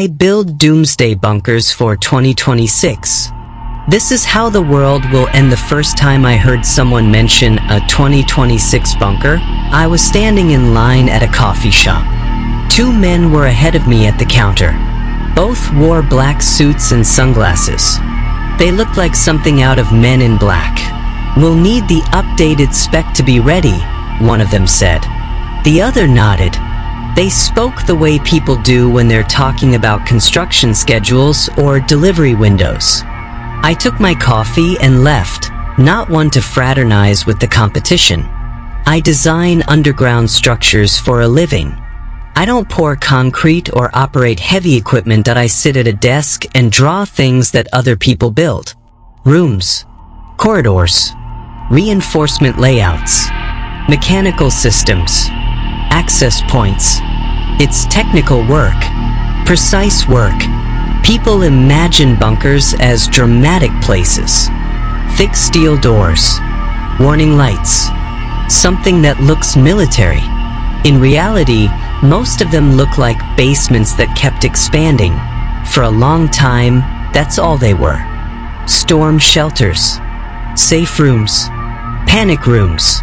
I build doomsday bunkers for 2026. This is how the world will end. The first time I heard someone mention a 2026 bunker, I was standing in line at a coffee shop. Two men were ahead of me at the counter. Both wore black suits and sunglasses. They looked like something out of Men in Black. "We'll need the updated spec to be ready," one of them said. The other nodded. They spoke the way people do when they're talking about construction schedules or delivery windows. I took my coffee and left, not one to fraternize with the competition. I design underground structures for a living. I don't pour concrete or operate heavy equipment. That I sit at a desk and draw things that other people build. Rooms, corridors, reinforcement layouts, mechanical systems, access points. It's technical work, precise work. People imagine bunkers as dramatic places. Thick steel doors, warning lights, something that looks military. In reality, most of them look like basements that kept expanding. For a long time, that's all they were. Storm shelters, safe rooms, panic rooms.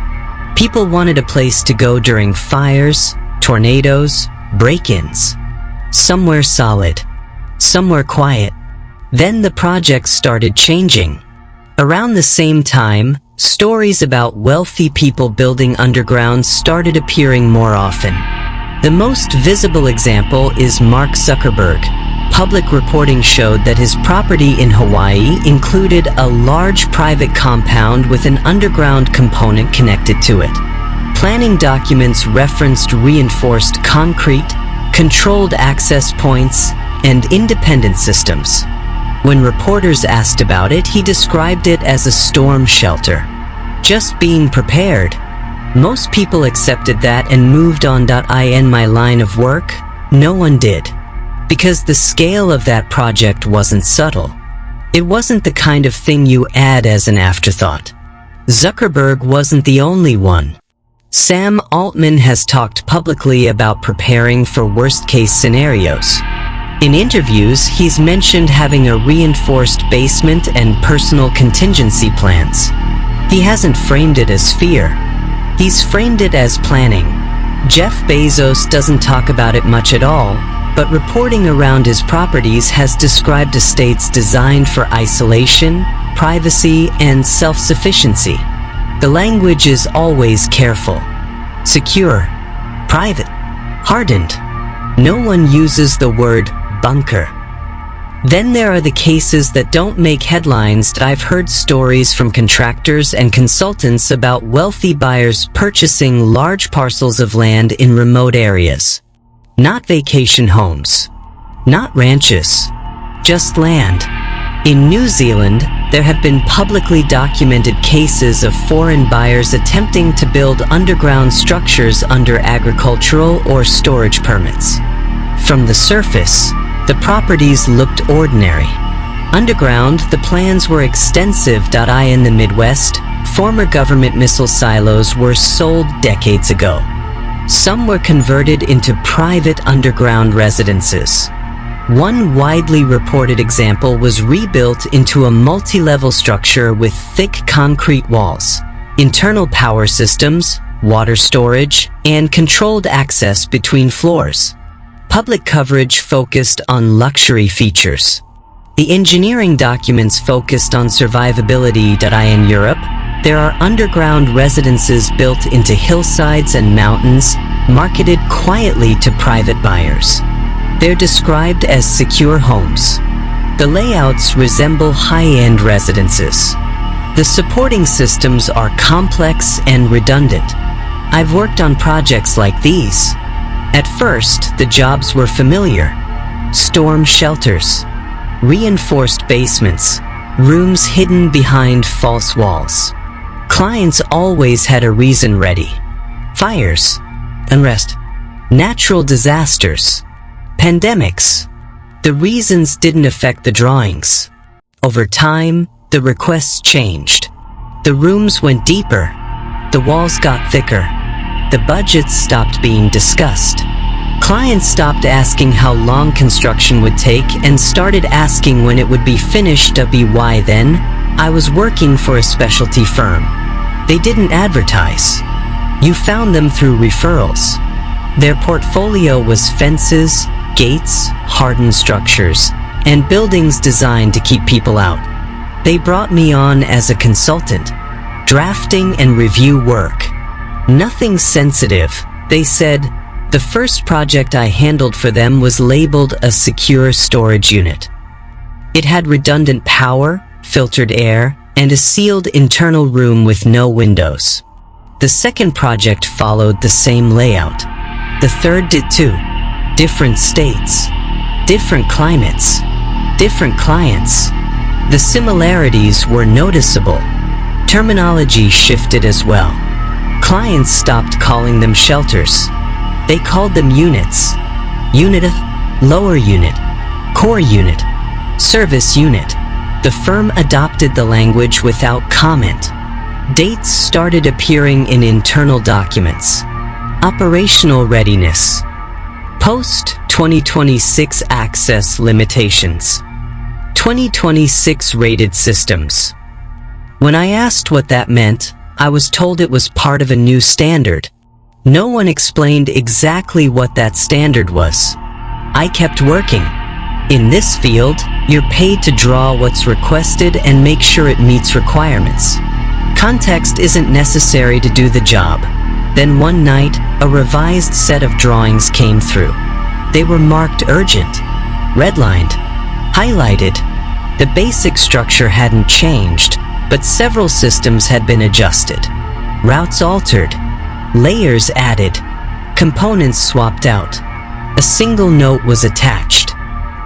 People wanted a place to go during fires, tornadoes, break-ins. Somewhere solid, somewhere quiet. Then the project started changing. Around the same time, stories about wealthy people building underground started appearing more often. The most visible example is Mark Zuckerberg. Public reporting showed that his property in Hawaii included a large private compound with an underground component connected to it. Planning documents referenced reinforced concrete, controlled access points, and independent systems. When reporters asked about it, he described it as a storm shelter. Just being prepared. Most people accepted that and moved on. In my line of work, no one did. Because the scale of that project wasn't subtle. It wasn't the kind of thing you add as an afterthought. Zuckerberg wasn't the only one. Sam Altman has talked publicly about preparing for worst-case scenarios. In interviews, he's mentioned having a reinforced basement and personal contingency plans. He hasn't framed it as fear. He's framed it as planning. Jeff Bezos doesn't talk about it much at all, but reporting around his properties has described estates designed for isolation, privacy, and self-sufficiency. The language is always careful, secure, private, hardened. No one uses the word bunker. Then there are the cases that don't make headlines. I've heard stories from contractors and consultants about wealthy buyers purchasing large parcels of land in remote areas. Not vacation homes, not ranches, just land. In New Zealand, there have been publicly documented cases of foreign buyers attempting to build underground structures under agricultural or storage permits. From the surface, the properties looked ordinary. Underground, the plans were extensive. In the Midwest, former government missile silos were sold decades ago. Some were converted into private underground residences. One widely reported example was rebuilt into a multi-level structure with thick concrete walls, internal power systems, water storage, and controlled access between floors. Public coverage focused on luxury features. The engineering documents focused on survivability. In Europe, there are underground residences built into hillsides and mountains, marketed quietly to private buyers. They're described as secure homes. The layouts resemble high-end residences. The supporting systems are complex and redundant. I've worked on projects like these. At first, the jobs were familiar. Storm shelters, reinforced basements, rooms hidden behind false walls. Clients always had a reason ready. Fires, unrest, natural disasters, pandemics. The reasons didn't affect the drawings. Over time, the requests changed. The rooms went deeper. The walls got thicker. The budgets stopped being discussed. Clients stopped asking how long construction would take and started asking when it would be finished. Why then? I was working for a specialty firm. They didn't advertise. You found them through referrals. Their portfolio was fences, gates, hardened structures, and buildings designed to keep people out. They brought me on as a consultant, drafting and review work. Nothing sensitive, they said. The first project I handled for them was labeled a secure storage unit. It had redundant power, filtered air, and a sealed internal room with no windows. The second project followed the same layout. The third did too. Different states, different climates, different clients. The similarities were noticeable. Terminology shifted as well. Clients stopped calling them shelters. They called them units. Unit, lower unit, core unit, service unit. The firm adopted the language without comment. Dates started appearing in internal documents. Operational readiness. Post-2026 access limitations. 2026 rated systems. When I asked what that meant, I was told it was part of a new standard. No one explained exactly what that standard was. I kept working. In this field, you're paid to draw what's requested and make sure it meets requirements. Context isn't necessary to do the job. Then one night, a revised set of drawings came through. They were marked urgent, redlined, highlighted. The basic structure hadn't changed, but several systems had been adjusted. Routes altered, layers added, components swapped out. A single note was attached.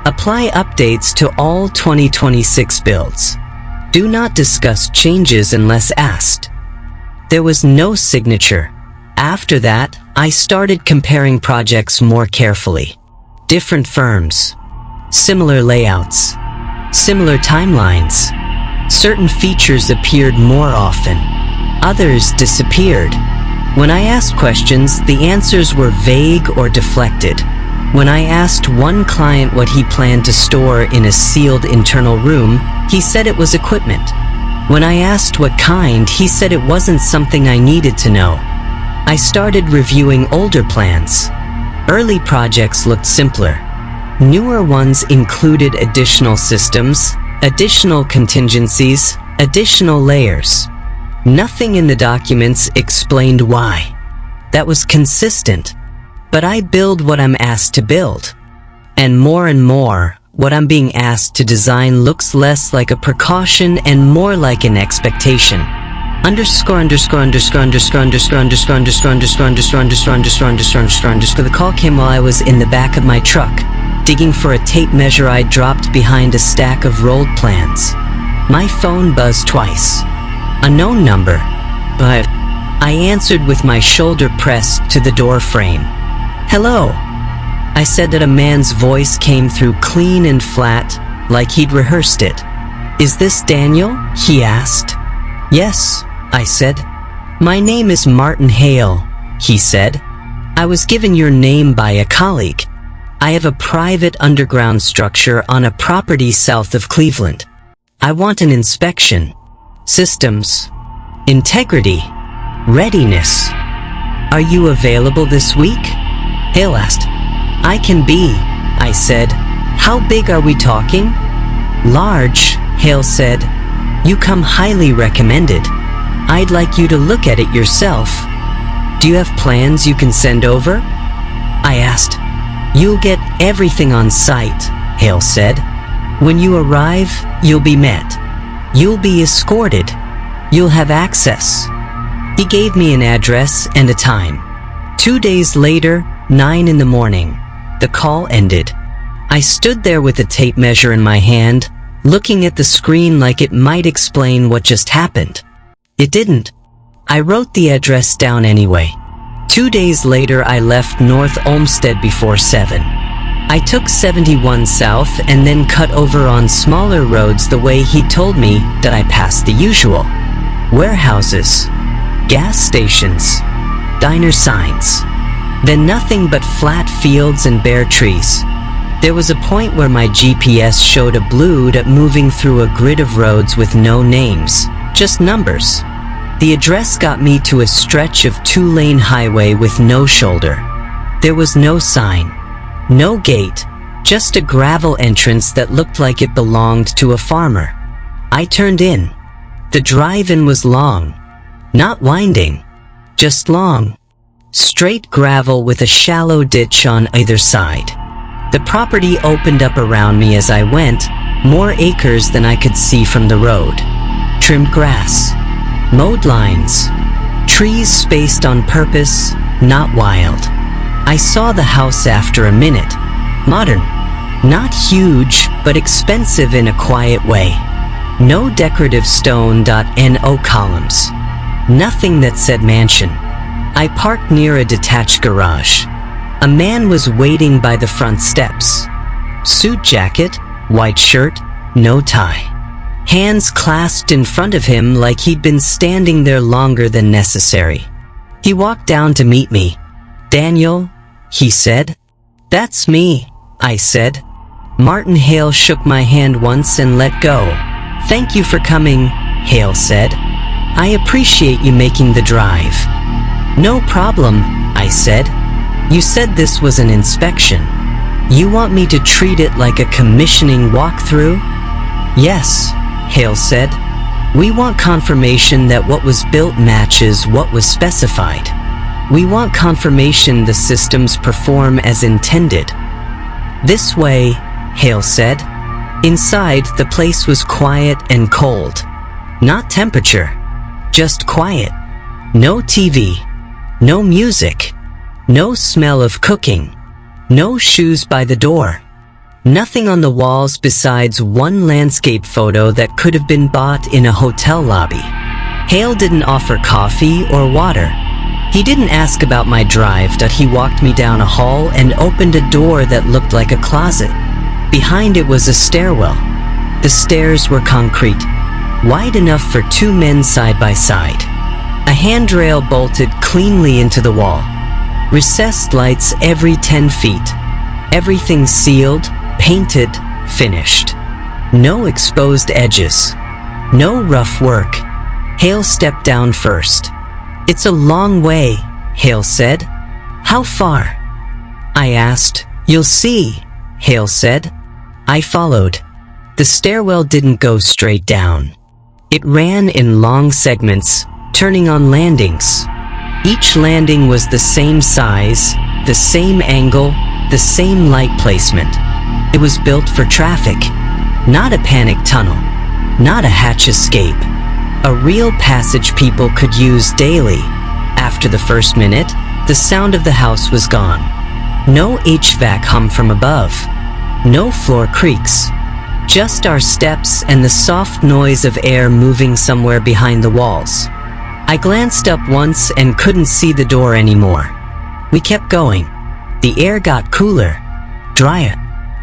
Apply updates to all 2026 builds. Do not discuss changes unless asked. There was no signature. After that, I started comparing projects more carefully. Different firms, similar layouts, similar timelines. Certain features appeared more often. Others disappeared. When I asked questions, the answers were vague or deflected. When I asked one client what he planned to store in a sealed internal room, he said it was equipment. When I asked what kind, he said it wasn't something I needed to know. I started reviewing older plans. Early projects looked simpler. Newer ones included additional systems, additional contingencies, additional layers. Nothing in the documents explained why. That was consistent. But I build what I'm asked to build. And more, what I'm being asked to design looks less like a precaution and more like an expectation. The call came while I was in the back of my truck, digging for a tape measure I dropped behind a stack of rolled plans. My phone buzzed twice. A known number, but I answered with my shoulder pressed to the door frame. "Hello," I said that a man's voice came through clean and flat, like he'd rehearsed it. "Is this Daniel?" he asked. "Yes," I said. "My name is Martin Hale," he said. "I was given your name by a colleague. I have a private underground structure on a property south of Cleveland. I want an inspection. Systems. Integrity. Readiness. Are you available this week?" Hale asked. "I can be," I said. "How big are we talking?" "Large," Hale said. "You come highly recommended. I'd like you to look at it yourself. Do you have plans you can send over?" I asked. "You'll get everything on site," Hale said. "When you arrive, you'll be met. You'll be escorted. You'll have access." He gave me an address and a time. 2 days later, 9 in the morning, the call ended. I stood there with a tape measure in my hand, looking at the screen like it might explain what just happened. It didn't. I wrote the address down anyway. 2 days later, I left North Olmsted before 7. I took 71 south and then cut over on smaller roads the way he told me that I passed the usual. Warehouses, gas stations, diner signs. Then nothing but flat fields and bare trees. There was a point where my GPS showed a blue dot moving through a grid of roads with no names, just numbers. The address got me to a stretch of 2-lane highway with no shoulder. There was no sign, no gate, just a gravel entrance that looked like it belonged to a farmer. I turned in. The drive-in was long, not winding, just long. Straight gravel with a shallow ditch on either side. The property opened up around me as I went, more acres than I could see from the road. Trimmed grass, mowed lines, trees spaced on purpose, not wild. I saw the house after a minute. Modern, not huge, but expensive in a quiet way. No decorative stone.no columns. Nothing that said mansion. I parked near a detached garage. A man was waiting by the front steps. Suit jacket, white shirt, no tie. Hands clasped in front of him like he'd been standing there longer than necessary. He walked down to meet me. "Daniel," he said. "That's me," I said. Martin Hale shook my hand once and let go. "Thank you for coming," Hale said. "I appreciate you making the drive." "No problem," I said. "You said this was an inspection. You want me to treat it like a commissioning walkthrough?" "Yes," Hale said. "We want confirmation that what was built matches what was specified. We want confirmation the systems perform as intended." "This way," Hale said. Inside, the place was quiet and cold. Not temperature, just quiet. No TV, no music, no smell of cooking, no shoes by the door. Nothing on the walls besides one landscape photo that could have been bought in a hotel lobby. Hale didn't offer coffee or water. He didn't ask about my drive. He walked me down a hall and opened a door that looked like a closet. Behind it was a stairwell. The stairs were concrete, wide enough for 2 men side by side. A handrail bolted cleanly into the wall. Recessed lights every 10 feet. Everything sealed, painted, finished. No exposed edges. No rough work. Hale stepped down first. "It's a long way," Hale said. "How far?" I asked. "You'll see," Hale said. I followed. The stairwell didn't go straight down. It ran in long segments, turning on landings. Each landing was the same size, the same angle, the same light placement. It was built for traffic, not a panic tunnel, not a hatch escape. A real passage people could use daily. After the first minute, the sound of the house was gone. No HVAC hum from above. No floor creaks. Just our steps and the soft noise of air moving somewhere behind the walls. I glanced up once and couldn't see the door anymore. We kept going. The air got cooler, drier.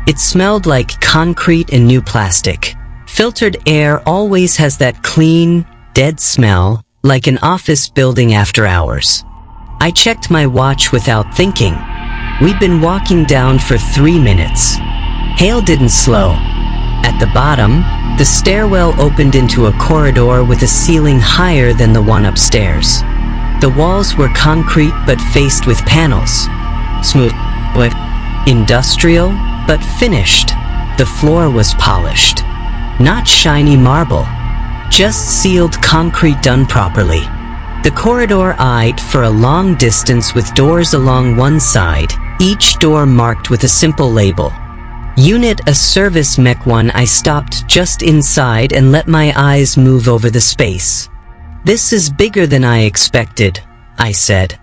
It smelled like concrete and new plastic. Filtered air always has that clean, dead smell, like an office building after hours. I checked my watch without thinking. We'd been walking down for 3 minutes. Hale didn't slow. At the bottom, the stairwell opened into a corridor with a ceiling higher than the one upstairs. The walls were concrete but faced with panels. Smooth, but industrial, but finished. The floor was polished. Not shiny marble, just sealed concrete done properly. The corridor eyed for a long distance with doors along one side, each door marked with a simple label. Unit a service mech 1. I stopped just inside and let my eyes move over the space. "This is bigger than I expected," I said.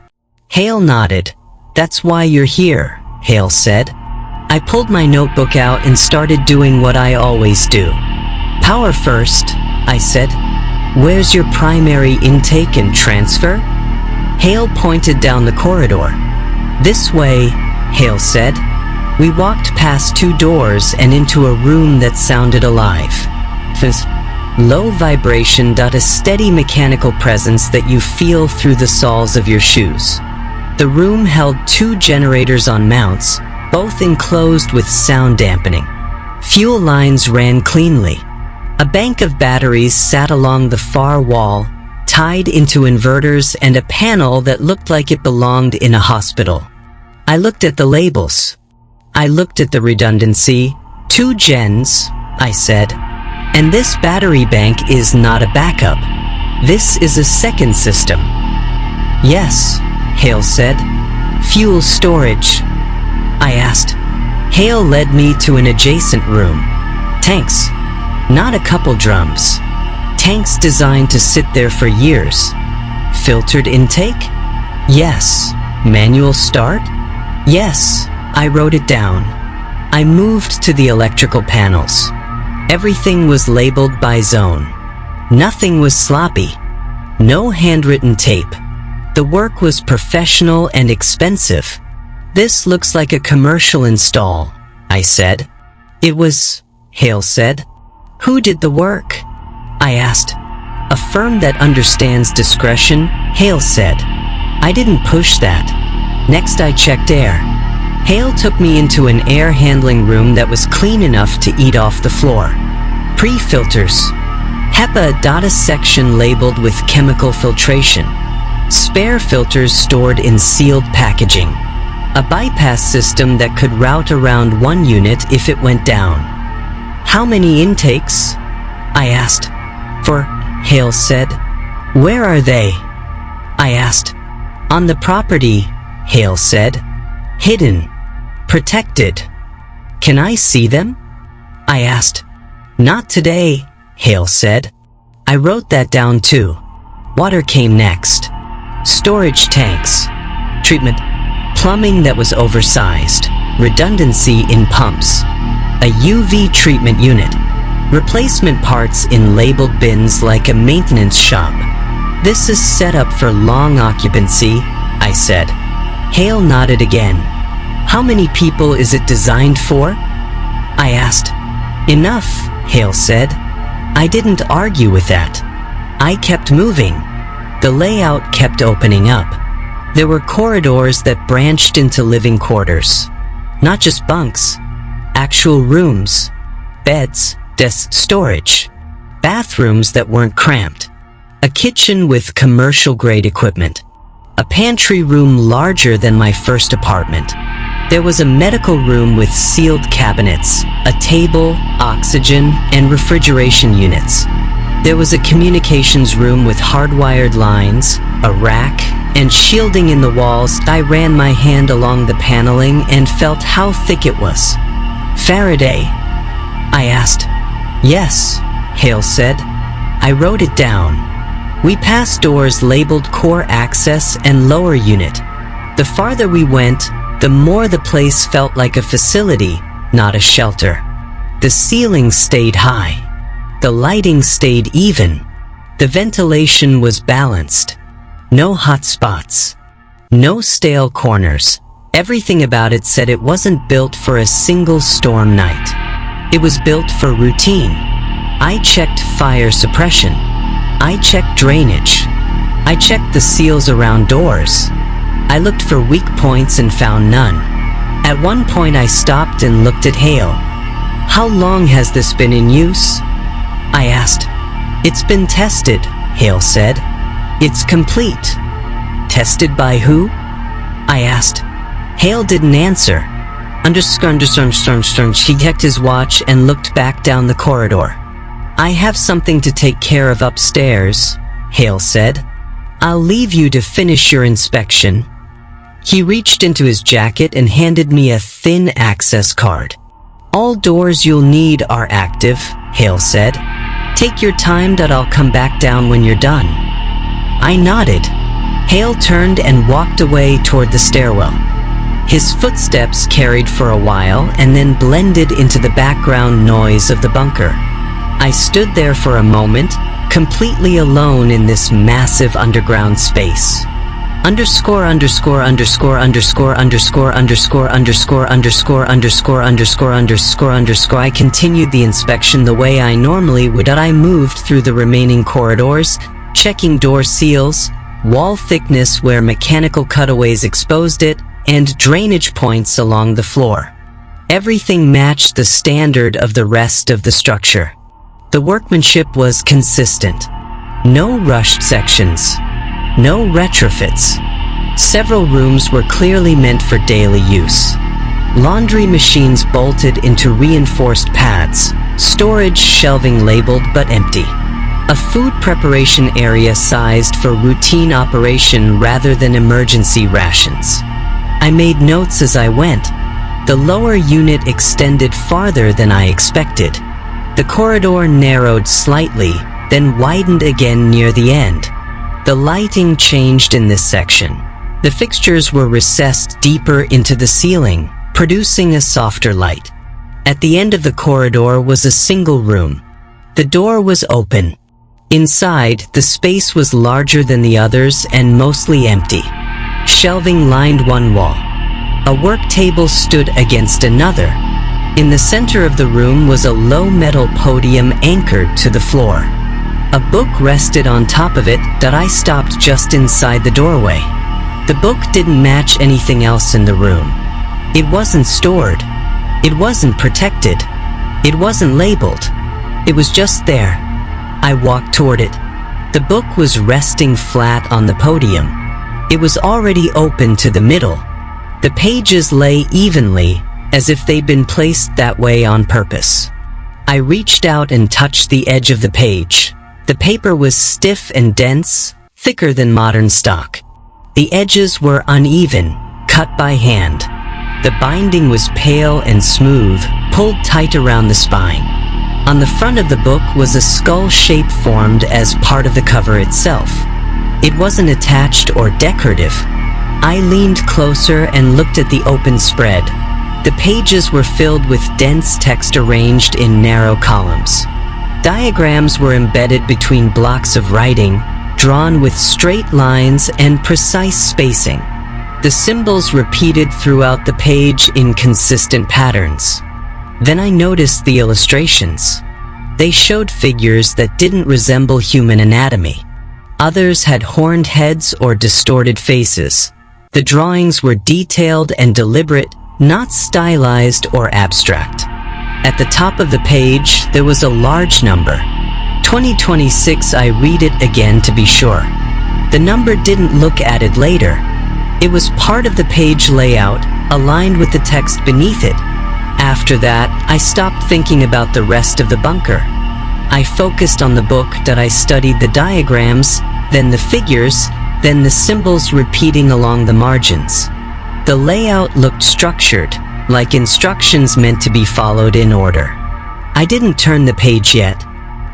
Hale nodded. "That's why you're here," Hale said. I pulled my notebook out and started doing what I always do. "Power first," I said. "Where's your primary intake and transfer?" Hale pointed down the corridor. "This way," Hale said. We walked past 2 doors and into a room that sounded alive. Low vibration. A steady mechanical presence that you feel through the soles of your shoes. The room held 2 generators on mounts, both enclosed with sound dampening. Fuel lines ran cleanly. A bank of batteries sat along the far wall, tied into inverters and a panel that looked like it belonged in a hospital. I looked at the labels. I looked at the redundancy. 2 gens, I said. And this battery bank is not a backup. This is a second system. Yes, Hale said. Fuel storage. I asked. Hale led me to an adjacent room. Tanks. Not a couple drums. Tanks designed to sit there for years. Filtered intake? Yes. Manual start? Yes. I wrote it down. I moved to the electrical panels. Everything was labeled by zone. Nothing was sloppy. No handwritten tape. The work was professional and expensive. This looks like a commercial install, I said. It was, Hale said. Who did the work? I asked. A firm that understands discretion, Hale said. I didn't push that. Next I checked air. Hale took me into an air handling room that was clean enough to eat off the floor. Pre-filters. HEPA data section labeled with chemical filtration. Spare filters stored in sealed packaging. A bypass system that could route around one unit if it went down. How many intakes? I asked. For, Hale said. Where are they? I asked. On the property, Hale said. Hidden. Protected. Can I see them? I asked. Not today, Hale said. I wrote that down too. Water came next. Storage tanks. Treatment. Plumbing that was oversized. Redundancy in pumps. A UV treatment unit. Replacement parts in labeled bins like a maintenance shop. This is set up for long occupancy, I said. Hale nodded again. How many people is it designed for? I asked. Enough, Hale said. I didn't argue with that. I kept moving. The layout kept opening up. There were corridors that branched into living quarters. Not just bunks. Actual rooms. Beds, desk storage. Bathrooms that weren't cramped. A kitchen with commercial-grade equipment. A pantry room larger than my first apartment. There was a medical room with sealed cabinets, a table, oxygen, and refrigeration units. There was a communications room with hardwired lines, a rack, and shielding in the walls. I ran my hand along the paneling and felt how thick it was. Faraday? I asked. Yes, Hale said. I wrote it down. We passed doors labeled Core Access and Lower Unit. The farther we went, the more the place felt like a facility, not a shelter. The ceiling stayed high. The lighting stayed even. The ventilation was balanced. No hot spots. No stale corners. Everything about it said it wasn't built for a single storm night. It was built for routine. I checked fire suppression. I checked drainage. I checked the seals around doors. I looked for weak points and found none. At one point I stopped and looked at Hale. How long has this been in use? I asked. It's been tested, Hale said. It's complete. Tested by who? I asked. Hale didn't answer. He checked his watch and looked back down the corridor. I have something to take care of upstairs, Hale said. I'll leave you to finish your inspection. He reached into his jacket and handed me a thin access card. All doors you'll need are active, Hale said. Take your time, I'll come back down when you're done. I nodded. Hale turned and walked away toward the stairwell. His footsteps carried for a while and then blended into the background noise of the bunker. I stood there for a moment, completely alone in this massive underground space. I continued the inspection the way I normally would. I moved through the remaining corridors, checking door seals, wall thickness where mechanical cutaways exposed it, and drainage points along the floor. Everything matched the standard of the rest of the structure. The workmanship was consistent. No rushed sections. No retrofits. Several rooms were clearly meant for daily use. Laundry machines bolted into reinforced pads, storage shelving labeled but empty. A food preparation area sized for routine operation rather than emergency rations. I made notes as I went. The lower unit extended farther than I expected. The corridor narrowed slightly, then widened again near the end. The lighting changed in this section. The fixtures were recessed deeper into the ceiling, producing a softer light. At the end of the corridor was a single room. The door was open. Inside, the space was larger than the others and mostly empty. Shelving lined one wall. A work table stood against another. In the center of the room was a low metal podium anchored to the floor. A book rested on top of it that I stopped just inside the doorway. The book didn't match anything else in the room. It wasn't stored. It wasn't protected. It wasn't labeled. It was just there. I walked toward it. The book was resting flat on the podium. It was already open to the middle. The pages lay evenly, as if they'd been placed that way on purpose. I reached out and touched the edge of the page. The paper was stiff and dense, thicker than modern stock. The edges were uneven, cut by hand. The binding was pale and smooth, pulled tight around the spine. On the front of the book was a skull shape formed as part of the cover itself. It wasn't attached or decorative. I leaned closer and looked at the open spread. The pages were filled with dense text arranged in narrow columns. Diagrams were embedded between blocks of writing, drawn with straight lines and precise spacing. The symbols repeated throughout the page in consistent patterns. Then I noticed the illustrations. They showed figures that didn't resemble human anatomy. Others had horned heads or distorted faces. The drawings were detailed and deliberate, not stylized or abstract. At the top of the page, there was a large number. 2026. I read it again to be sure. The number didn't look added later. It was part of the page layout, aligned with the text beneath it. After that, I stopped thinking about the rest of the bunker. I focused on the book that I studied the diagrams, then the figures, then the symbols repeating along the margins. The layout looked structured, like instructions meant to be followed in order. I didn't turn the page yet.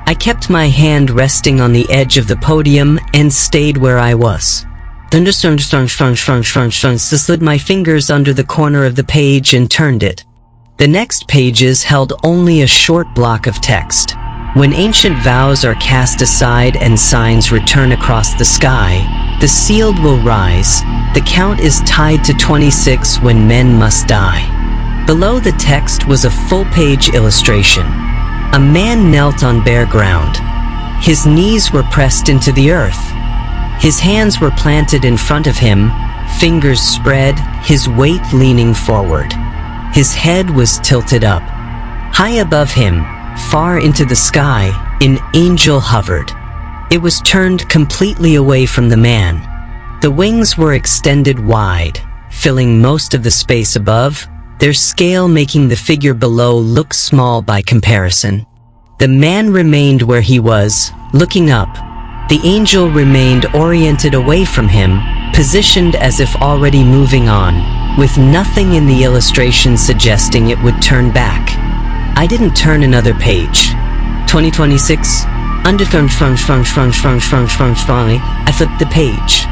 I kept my hand resting on the edge of the podium and stayed where I was. Then slid my fingers under the corner of the page and turned it. The next pages held only a short block of text. When ancient vows are cast aside and signs return across the sky, the sealed will rise. The count is tied to 26 when men must die. Below the text was a full-page illustration. A man knelt on bare ground. His knees were pressed into the earth. His hands were planted in front of him, fingers spread, his weight leaning forward. His head was tilted up. High above him, far into the sky, an angel hovered. It was turned completely away from the man. The wings were extended wide, filling most of the space above, their scale making the figure below look small by comparison. The man remained where he was, looking up. The angel remained oriented away from him, positioned as if already moving on, with nothing in the illustration suggesting it would turn back. I didn't turn another page. 2026. I flipped the page.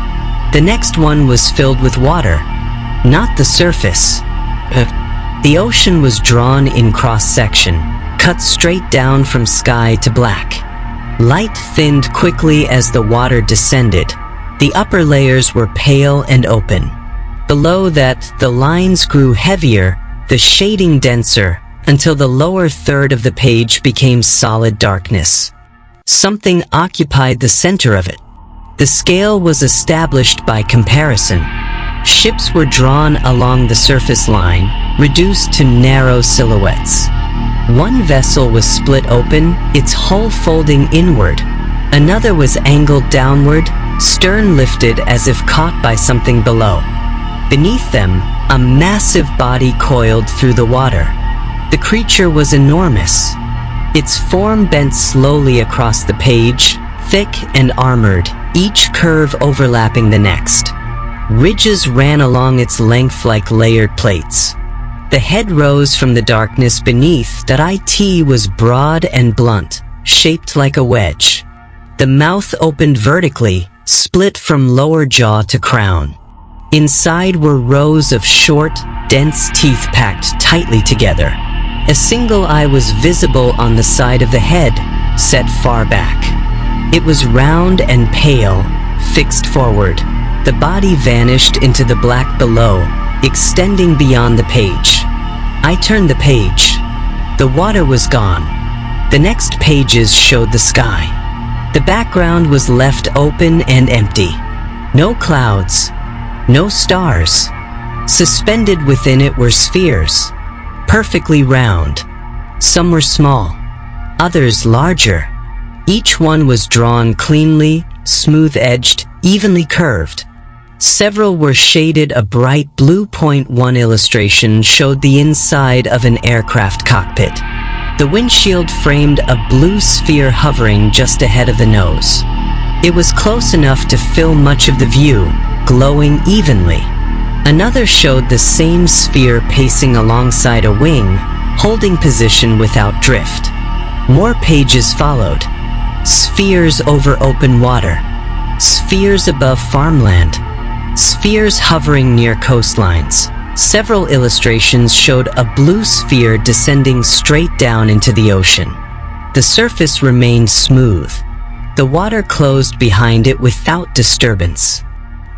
The next one was filled with water, not the surface. The ocean was drawn in cross-section, cut straight down from sky to black. Light thinned quickly as the water descended. The upper layers were pale and open. Below that, the lines grew heavier, the shading denser, until the lower third of the page became solid darkness. Something occupied the center of it. The scale was established by comparison. Ships were drawn along the surface line, reduced to narrow silhouettes. One vessel was split open, its hull folding inward. Another was angled downward, stern lifted as if caught by something below. Beneath them, a massive body coiled through the water. The creature was enormous. Its form bent slowly across the page, thick and armored, each curve overlapping the next. Ridges ran along its length like layered plates. The head rose from the darkness beneath that it was broad and blunt, shaped like a wedge. The mouth opened vertically, split from lower jaw to crown. Inside were rows of short, dense teeth packed tightly together. A single eye was visible on the side of the head, set far back. It was round and pale, fixed forward. The body vanished into the black below, extending beyond the page. I turned the page. The water was gone. The next pages showed the sky. The background was left open and empty. No clouds, no stars. Suspended within it were spheres, perfectly round. Some were small, others larger. Each one was drawn cleanly, smooth-edged, evenly curved. Several were shaded a bright blue. One illustration showed the inside of an aircraft cockpit. The windshield framed a blue sphere hovering just ahead of the nose. It was close enough to fill much of the view, glowing evenly. Another showed the same sphere pacing alongside a wing, holding position without drift. More pages followed. Spheres over open water. Spheres above farmland. Spheres hovering near coastlines. Several illustrations showed a blue sphere descending straight down into the ocean. The surface remained smooth. The water closed behind it without disturbance.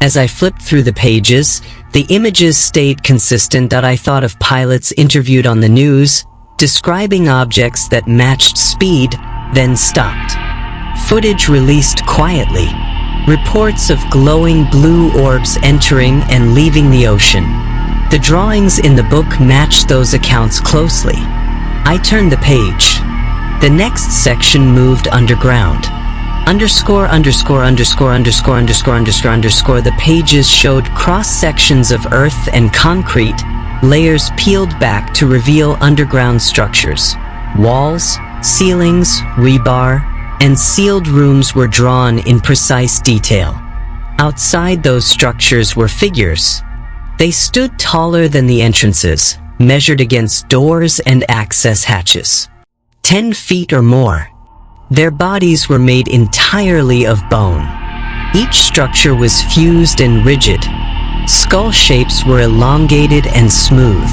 As I flipped through the pages, the images stayed consistent. I thought of pilots interviewed on the news, describing objects that matched speed, then stopped. Footage released quietly. Reports of glowing blue orbs entering and leaving the ocean. The drawings in the book matched those accounts closely. I turned the page. The next section moved underground. Underscore. The pages showed cross-sections of earth and concrete, layers peeled back to reveal underground structures. Walls, ceilings, rebar, and sealed rooms were drawn in precise detail. Outside those structures were figures. They stood taller than the entrances, measured against doors and access hatches. 10 feet or more. Their bodies were made entirely of bone. Each structure was fused and rigid. Skull shapes were elongated and smooth.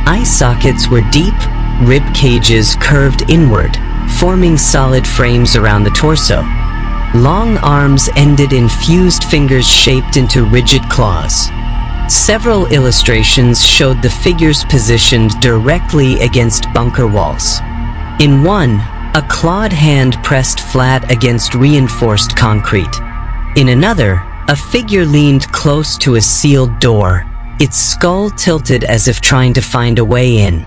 Eye sockets were deep, rib cages curved inward, forming solid frames around the torso. Long arms ended in fused fingers shaped into rigid claws. Several illustrations showed the figures positioned directly against bunker walls. In one, a clawed hand pressed flat against reinforced concrete. In another, a figure leaned close to a sealed door, its skull tilted as if trying to find a way in.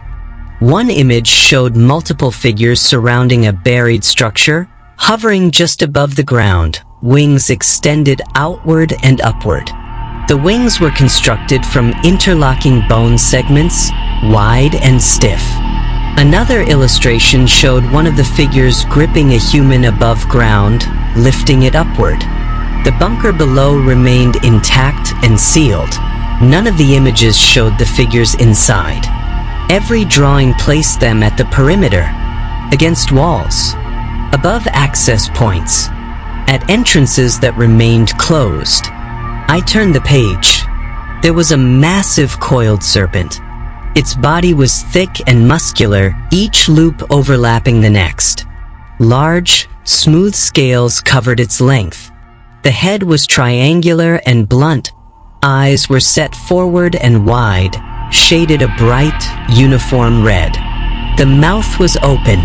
One image showed multiple figures surrounding a buried structure, hovering just above the ground, wings extended outward and upward. The wings were constructed from interlocking bone segments, wide and stiff. Another illustration showed one of the figures gripping a human above ground, lifting it upward. The bunker below remained intact and sealed. None of the images showed the figures inside. Every drawing placed them at the perimeter, against walls, above access points, at entrances that remained closed. I turned the page. There was a massive coiled serpent. Its body was thick and muscular, each loop overlapping the next. Large, smooth scales covered its length. The head was triangular and blunt. Eyes were set forward and wide, shaded a bright, uniform red. The mouth was open.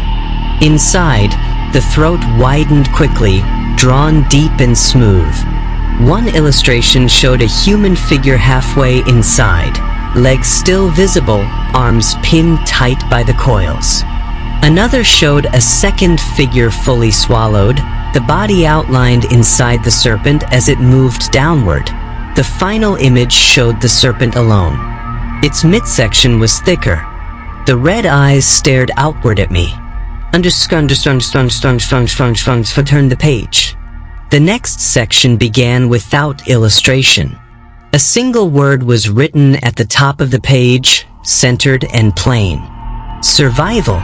Inside, the throat widened quickly, drawn deep and smooth. One illustration showed a human figure halfway inside, legs still visible, arms pinned tight by the coils. Another showed a second figure fully swallowed, the body outlined inside the serpent as it moved downward. The final image showed the serpent alone. Its midsection was thicker. The red eyes stared outward at me. Turn the page. The next section began without illustration. A single word was written at the top of the page, centered and plain. Survival.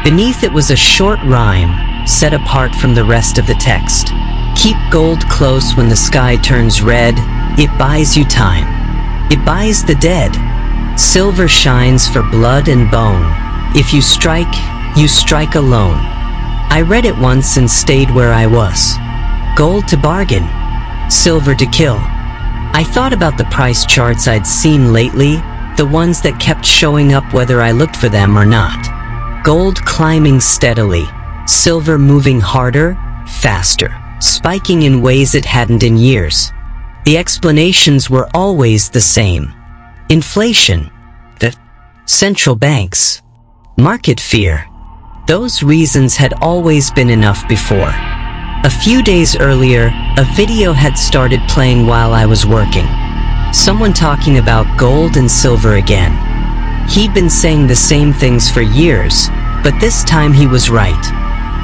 Beneath it was a short rhyme, set apart from the rest of the text. Keep gold close when the sky turns red. It buys you time. It buys the dead. Silver shines for blood and bone. If you strike alone. I read it once and stayed where I was. Gold to bargain. Silver to kill. I thought about the price charts I'd seen lately, the ones that kept showing up whether I looked for them or not. Gold climbing steadily, silver moving harder, faster, spiking in ways it hadn't in years. The explanations were always the same. Inflation, the central banks, market fear. Those reasons had always been enough before. A few days earlier, a video had started playing while I was working. Someone talking about gold and silver again. He'd been saying the same things for years, but this time he was right.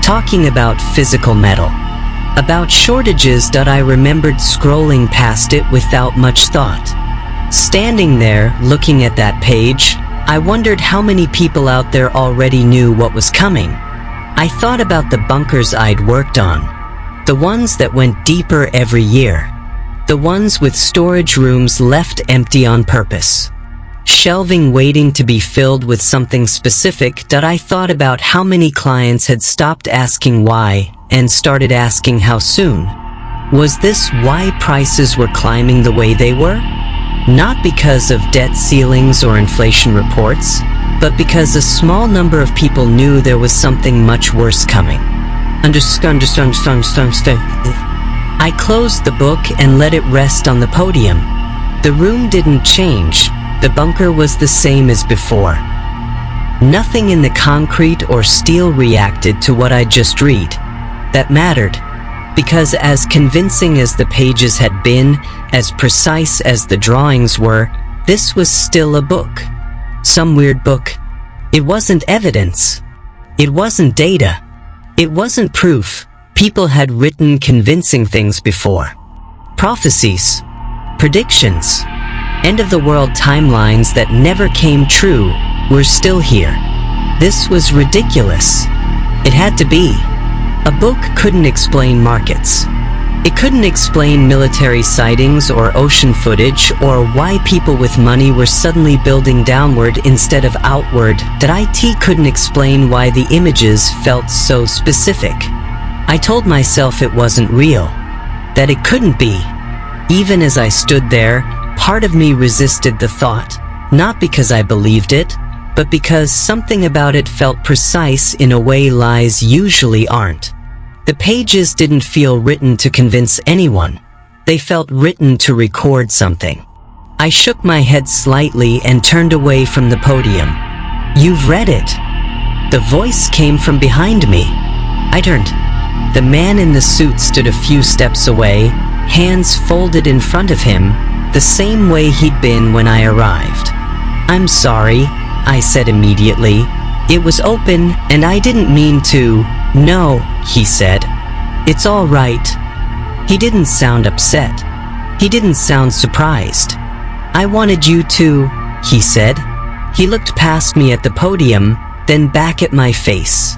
Talking about physical metal. About shortages that I remembered scrolling past it without much thought. Standing there, looking at that page, I wondered how many people out there already knew what was coming. I thought about the bunkers I'd worked on. The ones that went deeper every year. The ones with storage rooms left empty on purpose. Shelving waiting to be filled with something specific that I thought about how many clients had stopped asking why and started asking how soon. Was this why prices were climbing the way they were? Not because of debt ceilings or inflation reports, but because a small number of people knew there was something much worse coming. I closed the book and let it rest on the podium. The room didn't change. The bunker was the same as before. Nothing in the concrete or steel reacted to what I'd just read. That mattered, because as convincing as the pages had been, as precise as the drawings were, this was still a book. Some weird book. It wasn't evidence. It wasn't data. It wasn't proof. People had written convincing things before. Prophecies. Predictions. End-of-the-world timelines that never came true were still here. This was ridiculous. It had to be. A book couldn't explain markets. It couldn't explain military sightings or ocean footage or why people with money were suddenly building downward instead of outward. That IT couldn't explain why the images felt so specific. I told myself it wasn't real. That it couldn't be. Even as I stood there, part of me resisted the thought, not because I believed it, but because something about it felt precise in a way lies usually aren't. The pages didn't feel written to convince anyone. They felt written to record something. I shook my head slightly and turned away from the podium. You've read it. The voice came from behind me. I turned. The man in the suit stood a few steps away, hands folded in front of him, the same way he'd been when I arrived. I'm sorry, I said immediately. It was open, and I didn't mean to. No, he said. It's all right. He didn't sound upset. He didn't sound surprised. I wanted you to, he said. He looked past me at the podium, then back at my face.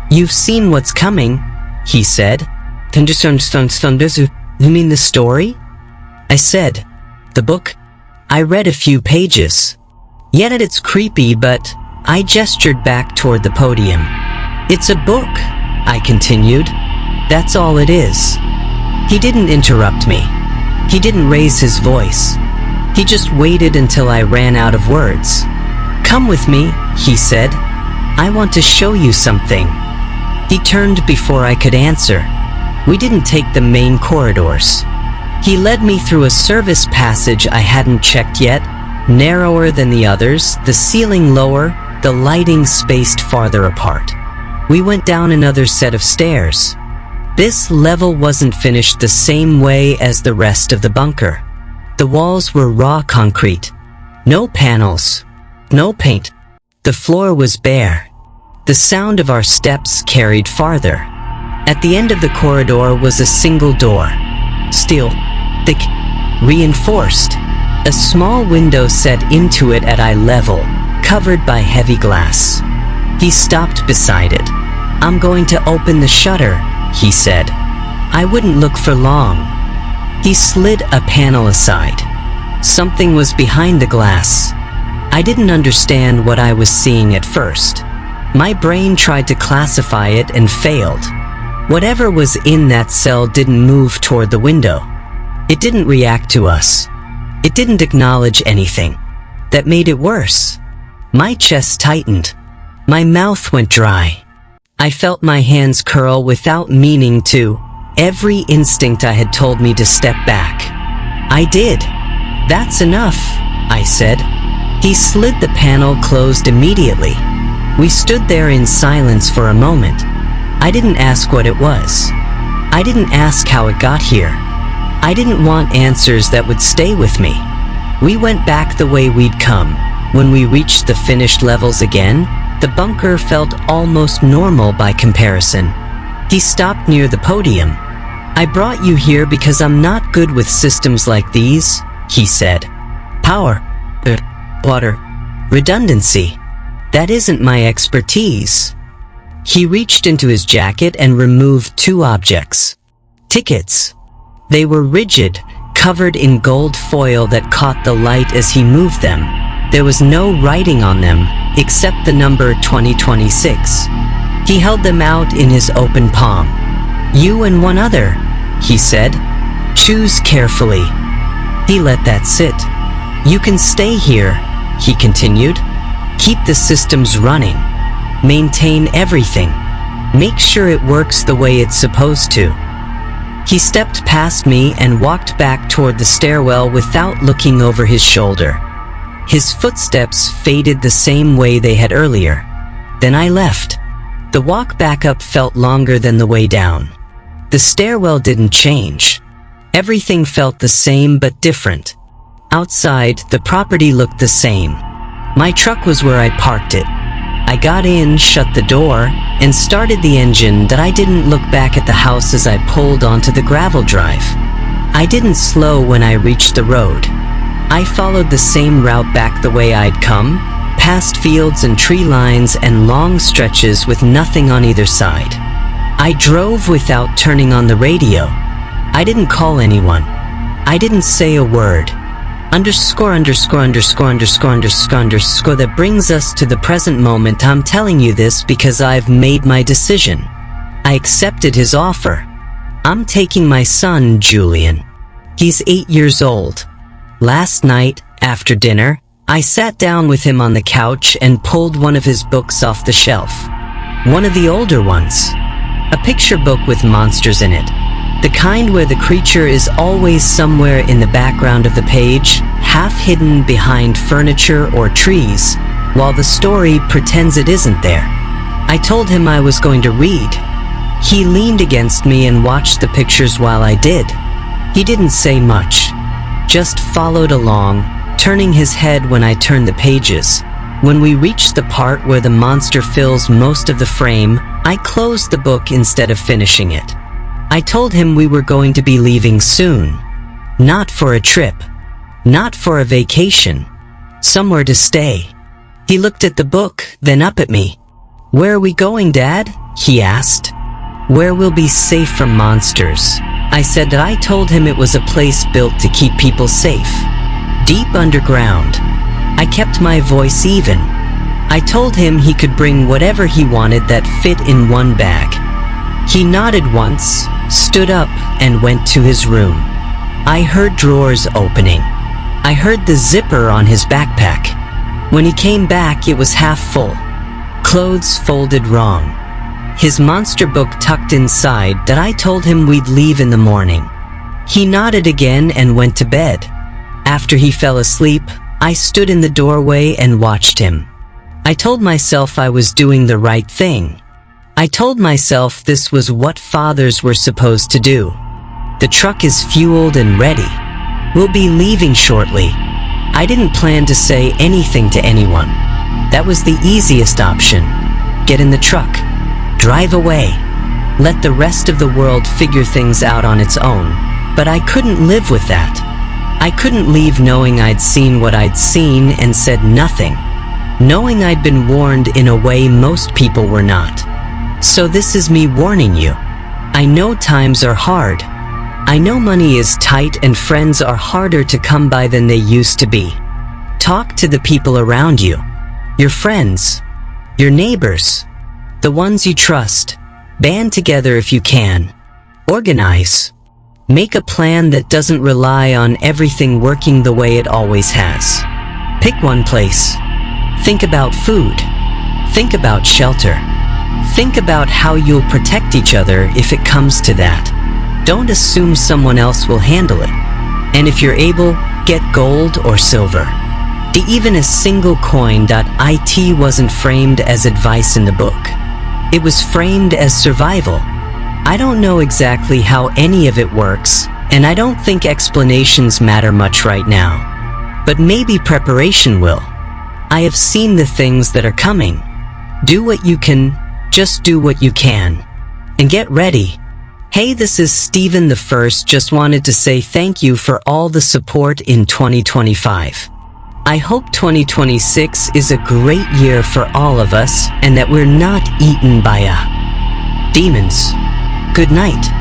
You've seen what's coming, he said. You mean the story? I said. The book? I read a few pages. Yet it's creepy, but I gestured back toward the podium. It's a book, I continued. That's all it is. He didn't interrupt me. He didn't raise his voice. He just waited until I ran out of words. Come with me, he said. I want to show you something. He turned before I could answer. We didn't take the main corridors. He led me through a service passage I hadn't checked yet, narrower than the others, the ceiling lower, the lighting spaced farther apart. We went down another set of stairs. This level wasn't finished the same way as the rest of the bunker. The walls were raw concrete. No panels. No paint. The floor was bare. The sound of our steps carried farther. At the end of the corridor was a single door. Steel. Thick. Reinforced. A small window set into it at eye level, covered by heavy glass. He stopped beside it. "I'm going to open the shutter," he said. I wouldn't look for long. He slid a panel aside. Something was behind the glass. I didn't understand what I was seeing at first. My brain tried to classify it and failed. Whatever was in that cell didn't move toward the window. It didn't react to us. It didn't acknowledge anything. That made it worse. My chest tightened. My mouth went dry. I felt my hands curl without meaning to. Every instinct I had told me to step back. I did. "That's enough," I said. He slid the panel closed immediately. We stood there in silence for a moment. I didn't ask what it was. I didn't ask how it got here. I didn't want answers that would stay with me. We went back the way we'd come. When we reached the finished levels again, the bunker felt almost normal by comparison. He stopped near the podium. "I brought you here because I'm not good with systems like these," he said. "Power, water, redundancy. That isn't my expertise." He reached into his jacket and removed 2 objects. Tickets. They were rigid, covered in gold foil that caught the light as he moved them. There was no writing on them, except the number 2026. He held them out in his open palm. "You and one other," he said. "Choose carefully." He let that sit. "You can stay here," he continued. "Keep the systems running. Maintain everything. Make sure it works the way it's supposed to." He stepped past me and walked back toward the stairwell without looking over his shoulder. His footsteps faded the same way they had earlier. Then I left. The walk back up felt longer than the way down. The stairwell didn't change. Everything felt the same but different. Outside, the property looked the same. My truck was where I parked it. I got in, shut the door, and started the engine that I didn't look back at the house as I pulled onto the gravel drive. I didn't slow when I reached the road. I followed the same route back the way I'd come, past fields and tree lines and long stretches with nothing on either side. I drove without turning on the radio. I didn't call anyone. I didn't say a word. Underscore that brings us to the present moment. I'm telling you this because I've made my decision. I accepted his offer. I'm taking my son, Julian. He's 8 years old. Last night, after dinner, I sat down with him on the couch and pulled one of his books off the shelf. One of the older ones. A picture book with monsters in it. The kind where the creature is always somewhere in the background of the page, half hidden behind furniture or trees, while the story pretends it isn't there. I told him I was going to read. He leaned against me and watched the pictures while I did. He didn't say much, just followed along, turning his head when I turned the pages. When we reached the part where the monster fills most of the frame, I closed the book instead of finishing it. I told him we were going to be leaving soon. Not for a trip. Not for a vacation. Somewhere to stay. He looked at the book, then up at me. "Where are we going, Dad?" he asked. "Where we'll be safe from monsters." I said that I told him it was a place built to keep people safe. Deep underground. I kept my voice even. I told him he could bring whatever he wanted that fit in one bag. He nodded once, stood up, and went to his room. I heard drawers opening. I heard the zipper on his backpack. When he came back, it was half full. Clothes folded wrong. his monster book tucked inside that I told him we'd leave in the morning. He nodded again and went to bed. After he fell asleep, I stood in the doorway and watched him. I told myself I was doing the right thing. I told myself this was what fathers were supposed to do. The truck is fueled and ready. We'll be leaving shortly. I didn't plan to say anything to anyone. That was the easiest option. Get in the truck. Drive away. Let the rest of the world figure things out on its own. But I couldn't live with that. I couldn't leave knowing I'd seen what I'd seen and said nothing. Knowing I'd been warned in a way most people were not. So this is me warning you. I know times are hard. I know money is tight and friends are harder to come by than they used to be. Talk to the people around you. Your friends. Your neighbors. The ones you trust. Band together if you can. Organize. Make a plan that doesn't rely on everything working the way it always has. Pick one place. Think about food. Think about shelter. Think about how you'll protect each other if it comes to that. Don't assume someone else will handle it. And if you're able, get gold or silver. Even a single coin.it wasn't framed as advice in the book. It was framed as survival. I don't know exactly how any of it works, and I don't think explanations matter much right now. But maybe preparation will. I have seen the things that are coming. Do what you can, just do what you can. And get ready. Hey, this is Stephen the First. Just wanted to say thank you for all the support in 2025. I hope 2026 is a great year for all of us and that we're not eaten by demons. Good night.